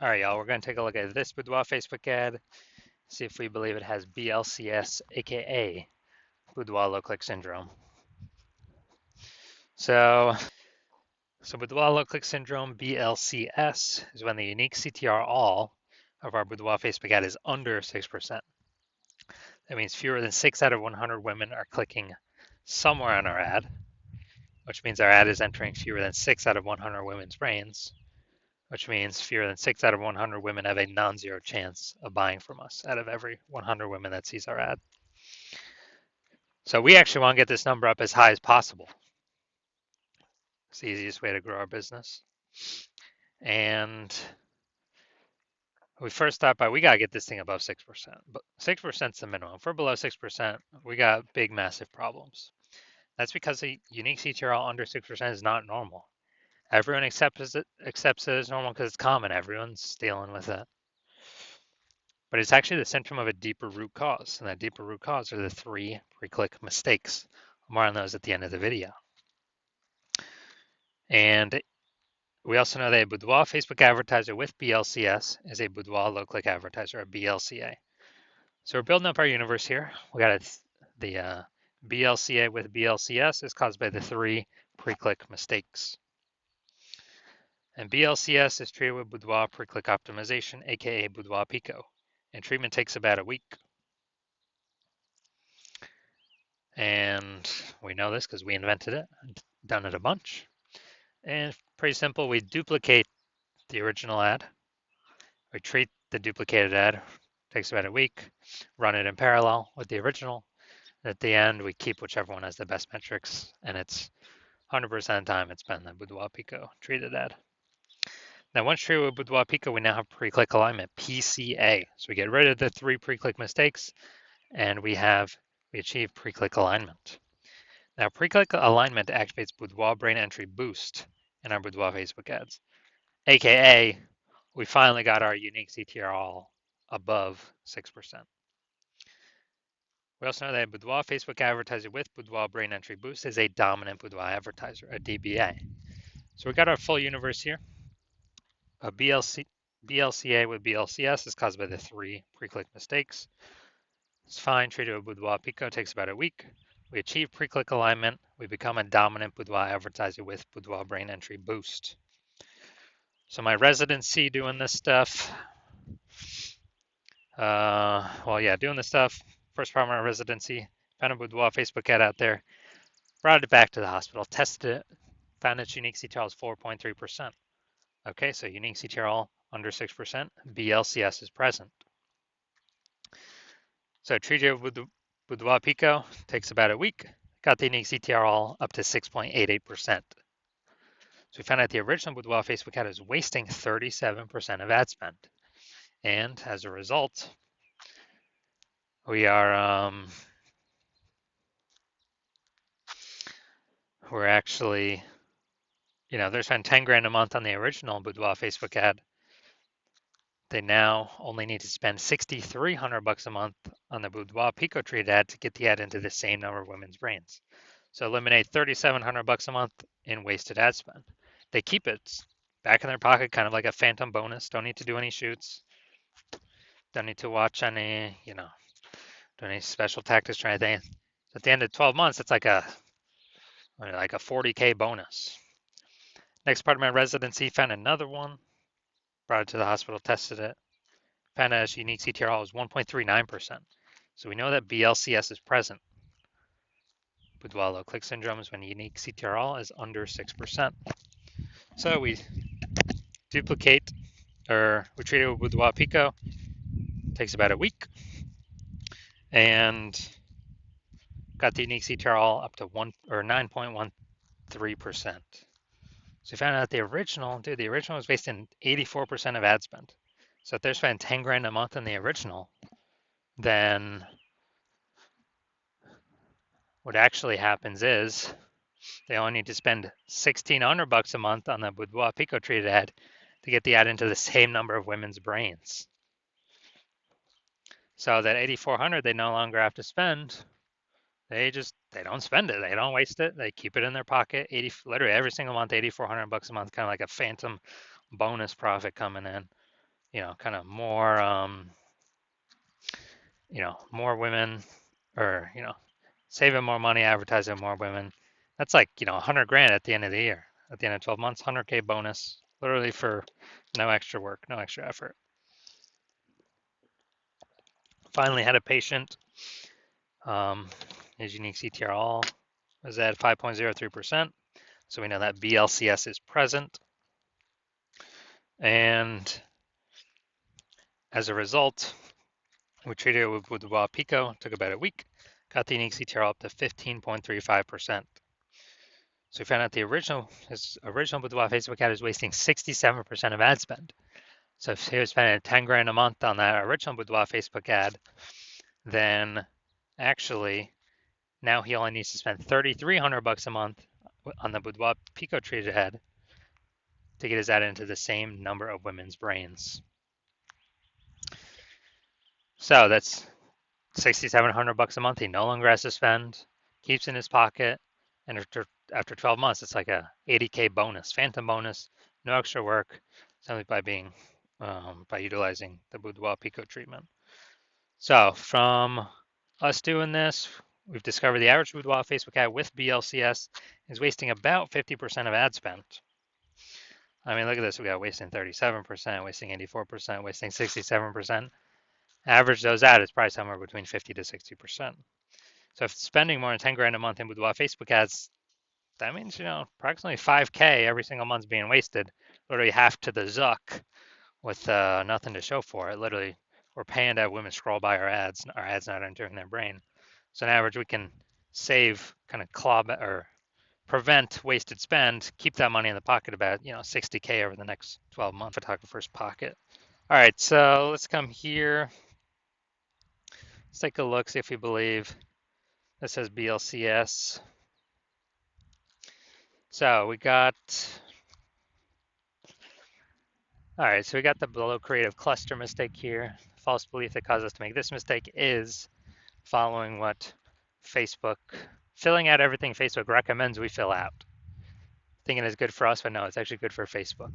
All right, y'all, we're going to take a look at this Boudoir Facebook ad, see if we believe it has BLCS, aka Boudoir low click syndrome. So Boudoir low click syndrome, BLCS, is when the unique CTR all of our Boudoir Facebook ad is under 6%. That means fewer than 6 out of 100 women are clicking somewhere on our ad, which means our ad is entering fewer than 6 out of 100 women's brains, which means fewer than 6 out of 100 women have a non-zero chance of buying from us out of every 100 women that sees our ad. So we actually want to get this number up as high as possible. It's the easiest way to grow our business. And we first start by, we got to get this thing above 6%. But 6% is the minimum. If we're below 6%, we got big, massive problems. That's because the unique CTRL under 6% is not normal. Everyone accepts it as normal because it's common. Everyone's dealing with it. But it's actually the symptom of a deeper root cause. And that deeper root cause are the 3 pre-click mistakes. More on those at the end of the video. And we also know that a Boudoir Facebook advertiser with BLCS is a Boudoir low-click advertiser, a BLCA. So we're building up our universe here. We got the BLCA with BLCS is caused by the 3 pre-click mistakes. And BLCS is treated with Boudoir pre-click optimization, aka Boudoir Pico. And treatment takes about a week. And we know this because we invented it, done it a bunch. And pretty simple, we duplicate the original ad. We treat the duplicated ad, takes about a week, run it in parallel with the original. At the end, we keep whichever one has the best metrics, and it's 100% of the time it's been the Boudoir Pico treated ad. Now, once treated with Boudoir Pico, we now have pre-click alignment, PCA. So we get rid of the 3 pre-click mistakes, and we achieve pre-click alignment. Now, pre-click alignment activates Boudoir brain entry boost in our Boudoir Facebook ads, aka we finally got our unique CTR all above 6%. We also know that a Boudoir Facebook advertiser with Boudoir brain entry boost is a dominant Boudoir advertiser, a DBA. So we got our full universe here. A BLCA with BLCS is caused by the 3 pre-click mistakes. It's fine, treated with Boudoir Pico takes about a week. We achieve pre-click alignment. We become a dominant Boudoir advertiser with Boudoir brain entry boost. So my residency doing this stuff. Doing this stuff. First part of my residency, found a Boudoir Facebook ad out there, brought it back to the hospital, tested it, found its unique CTRL is 4.3%. Okay, so unique CTRL under 6%, BLCS is present. So treated with the Boudoir Pico, takes about a week, got the unique CTRL up to 6.88%. So we found out the original Boudoir Facebook ad is wasting 37% of ad spend. And as a result, we're actually, they're spending 10 grand a month on the original Boudoir Facebook ad. They now only need to spend $6,300 a month on the Boudoir Pico treated ad to get the ad into the same number of women's brains. So eliminate $3,700 a month in wasted ad spend. They keep it back in their pocket, kind of like a phantom bonus. Don't need to do any shoots. Don't need to watch any, do any special tactics or anything. At the end of 12 months, it's like a 40K bonus. Next part of my residency, found another one, brought it to the hospital, tested it, found out its unique CTRL is 1.39%. So we know that BLCS is present. Boudoir low click syndrome is when unique CTRL is under 6%. So we treat it with Boudoir Pico, takes about a week, and got the unique CTRL up to 9.13%. So we found out the original was wasting 84% of ad spend. So if they're spending 10 grand a month on the original, then what actually happens is they only need to spend $1,600 a month on the Boudoir Pico treated ad to get the ad into the same number of women's brains. So that $8,400 they no longer have to spend. They don't spend it. They don't waste it. They keep it in their pocket. Literally every single month, $8,400 a month, kind of like a phantom bonus profit coming in. kind of more, more women, or, saving more money, advertising more women. That's like, 100 grand at the end of the year, at the end of 12 months, 100K bonus, literally for no extra work, no extra effort. Finally had a patient. His unique CTR all was at 5.03%. So we know that BLCS is present. And as a result, we treated it with Boudoir Pico, took about a week, got the unique CTR up to 15.35%. So we found out his original Boudoir Facebook ad is wasting 67% of ad spend. So if he was spending 10 grand a month on that original Boudoir Facebook ad, then actually now he only needs to spend 3,300 bucks a month on the Boudoir Pico treated ad to get his ad into the same number of women's brains. So that's 6,700 bucks a month. He no longer has to spend, keeps in his pocket, and after 12 months, it's like a 80K bonus, phantom bonus, no extra work, simply by utilizing the Boudoir Pico treatment. So from us doing this, we've discovered the average Boudoir Facebook ad with BLCS is wasting about 50% of ad spend. I mean, look at this. We got wasting 37%, wasting 84%, wasting 67%. Average those out is probably somewhere between 50 to 60%. So if spending more than 10 grand a month in Boudoir Facebook ads, that means, approximately 5K every single month's being wasted, literally half to the Zuck with nothing to show for it. Literally, we're paying to have women scroll by our ads not entering their brain. So on average, we can save, kind of or prevent wasted spend, keep that money in the pocket about, 60K over the next 12 months, photographer's pocket. All right, so let's come here. Let's take a look, see if we believe this says BLCS. So we got, all right, so we got the below creative cluster mistake here. False belief that caused us to make this mistake is following what Facebook, filling out everything Facebook recommends we fill out. Thinking it's good for us, but no, it's actually good for Facebook.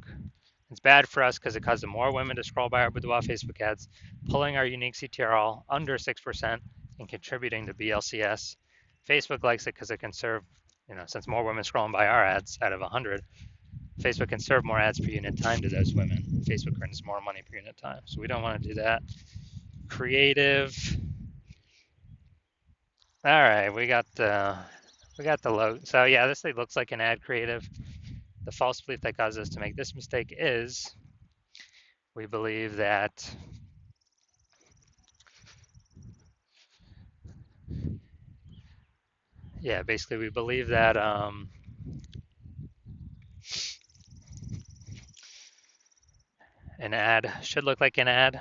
It's bad for us because it causes more women to scroll by our Boudoir Facebook ads, pulling our unique CTRL under 6% and contributing to BLCS. Facebook likes it because it can serve, since more women scrolling by our ads out of 100, Facebook can serve more ads per unit time to those women. Facebook earns more money per unit time. So we don't want to do that. Creative. All right, we got the logo. So yeah, this thing looks like an ad creative. The false belief that caused us to make this mistake is we believe that basically we believe that an ad should look like an ad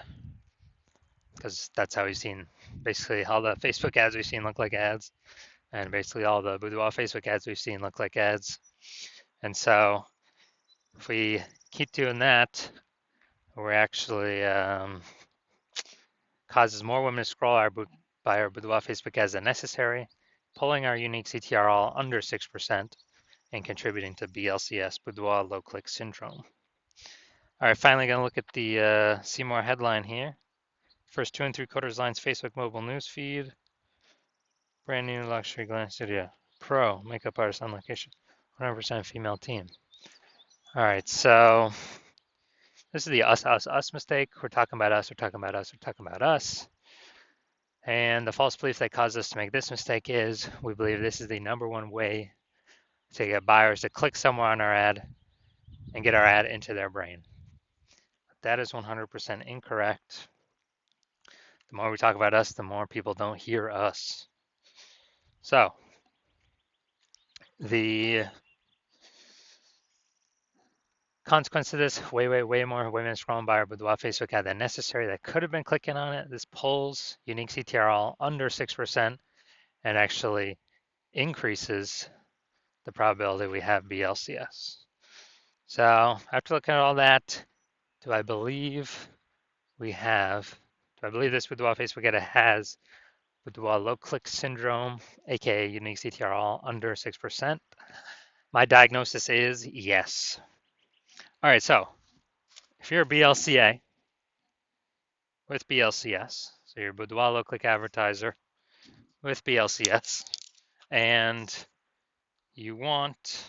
because that's how we've seen basically all the Facebook ads we've seen look like ads, and basically all the Boudoir Facebook ads we've seen look like ads. And so if we keep doing that, we're actually causes more women to scroll by our Boudoir Facebook ads than necessary, pulling our unique CTRL under 6% and contributing to BLCS, Boudoir low click syndrome. All right, finally gonna look at the see more headline here. First 2 3/4 lines Facebook mobile news feed. Brand new luxury glam studio. Pro makeup artist on location. 100% female team. All right, so this is the us mistake. We're talking about us, we're talking about us, we're talking about us. And the false belief that caused us to make this mistake is we believe this is the #1 way to get buyers to click somewhere on our ad and get our ad into their brain. That is 100% incorrect. The more we talk about us, the more people don't hear us. So the consequence of this, way more women scrolling by our Boudoir Facebook ad than necessary that could have been clicking on it. This pulls unique CTRL under 6% and actually increases the probability we have BLCS. So after looking at all that, do I believe this Boudoir Facebook ad has Boudoir low click syndrome, aka unique CTRL under 6%? My diagnosis is yes. All right, so if you're a BLCA with BLCS. So your Boudoir low click advertiser with BLCS. And you want,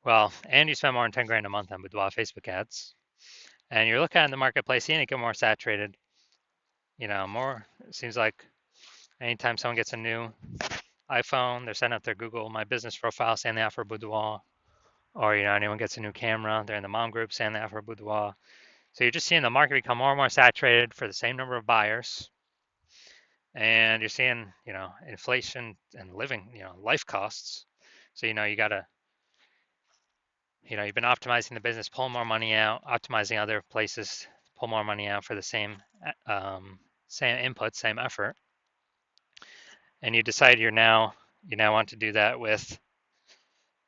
well, and you spend more than 10 grand a month on Boudoir Facebook ads. And you're looking at the marketplace, seeing it get more saturated. More, it seems like anytime someone gets a new iPhone, they're setting up their Google My Business profile saying they offer Boudoir. Or, anyone gets a new camera, they're in the mom group saying they offer Boudoir. So you're just seeing the market become more and more saturated for the same number of buyers. And you're seeing, inflation and living, life costs. So, you got to, you've been optimizing the business, pull more money out, optimizing other places, pull more money out for the same input, same effort. And you decide you now want to do that with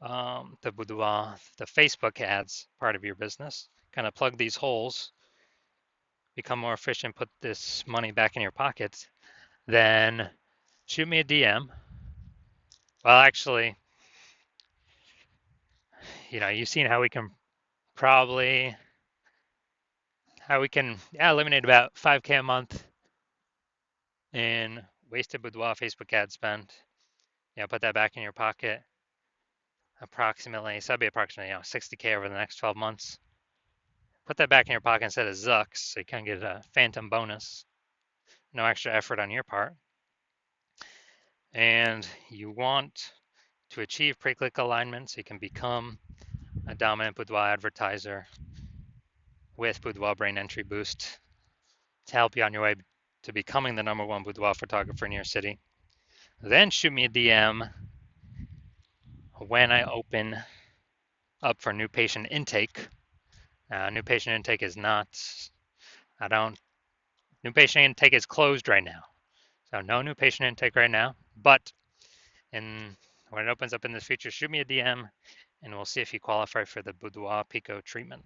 the Boudoir, the Facebook ads part of your business. Kind of plug these holes, become more efficient, put this money back in your pockets. Then shoot me a DM. Well, actually, you've seen how we can eliminate about 5K a month in wasted Boudoir Facebook ad spend. Put that back in your pocket. So that'd be approximately 60K over the next 12 months. Put that back in your pocket instead of Zucks, so you can get a phantom bonus. No extra effort on your part. And you want to achieve pre-click alignment so you can become a dominant Boudoir advertiser with Boudoir Brain Entry Boost to help you on your way to becoming the #1 boudoir photographer in your city. Then shoot me a DM when I open up for new patient intake. New patient intake is not, new patient intake is closed right now. So no new patient intake right now, but when it opens up in the future, shoot me a DM and we'll see if you qualify for the Boudoir Pico treatment.